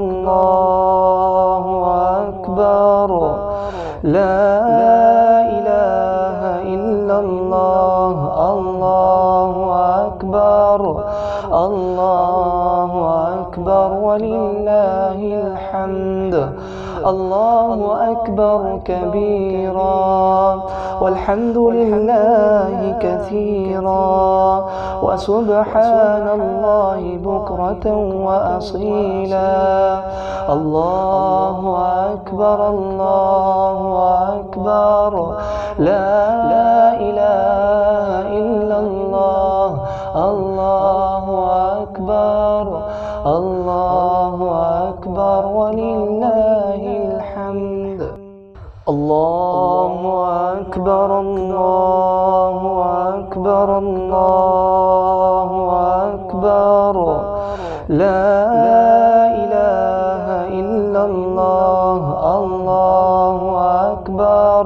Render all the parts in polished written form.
الله أكبر لا إله إلا الله الله أكبر الله أكبر ولله الحمد الله أكبر كبيرا والحمد لله كثيرا وسبحان الله بكرة وأصيلا الله أكبر الله أكبر لا إله إلا الله الله أكبر الله أكبر ولله الحمد الله أكبر الله أكبر الله أكبر لا إله إلا الله الله أكبر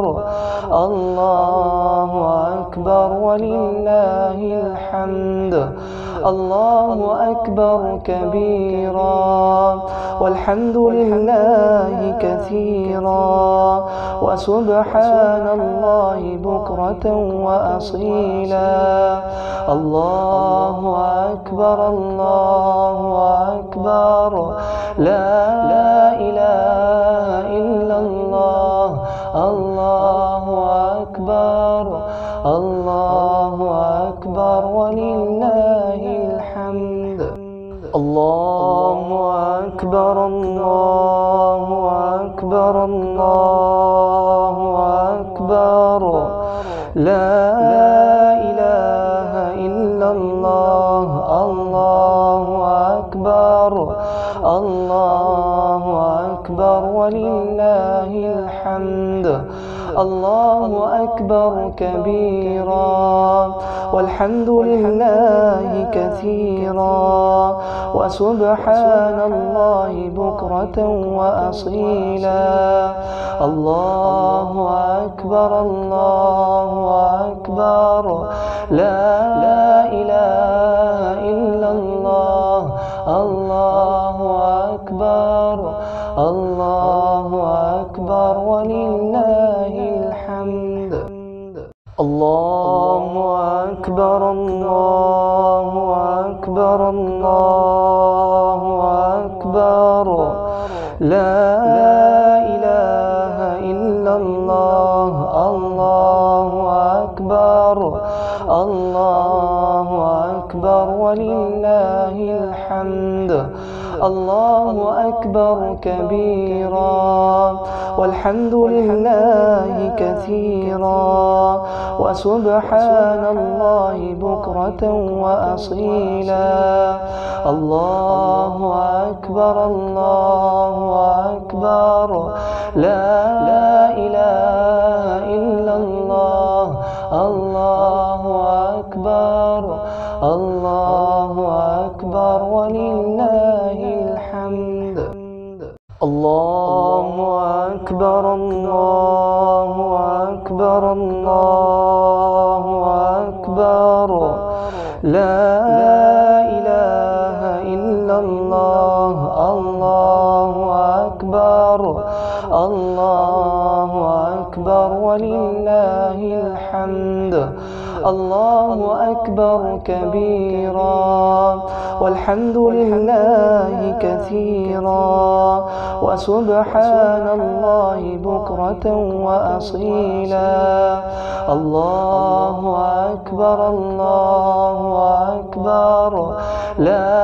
الله أكبر ولله الحمد الله أكبر كبيرا والحمد لله كثيرا وسبحان الله بكرة وأصيلا الله أكبر الله أكبر لا إله إلا الله الله أكبر الله أكبر ولله الحمد الله أكبر الله أكبر الله أكبر لا إله إلا الله الله أكبر الله أكبر ولله الحمد الله أكبر كبيرا والحمد لله كثيرا وسبحان الله بكرة وأصيلا الله أكبر الله أكبر لا إله إلا الله الله أكبر الله أكبر ولله الحمد الله أكبر الله أكبر الله أكبر لا إله إلا الله الله أكبر الله أكبر ولله الحمد الله أكبر كبيرا والحمد لله كثيرا وسبحان الله بكرة وأصيلا الله أكبر الله أكبر لا إله إلا الله الله أكبر الله أكبر ولله الحمد الله أكبر الله أكبر الله أكبر لا إله إلا الله الله أكبر الله أكبر ولله الحمد الله أكبر كبيرا والحمد لله كثيرا وسبحان الله بكرة وأصيلا الله أكبر الله أكبر لا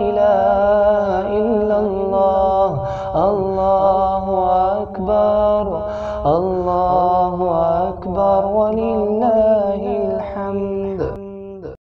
إله إلا الله الله أكبر الله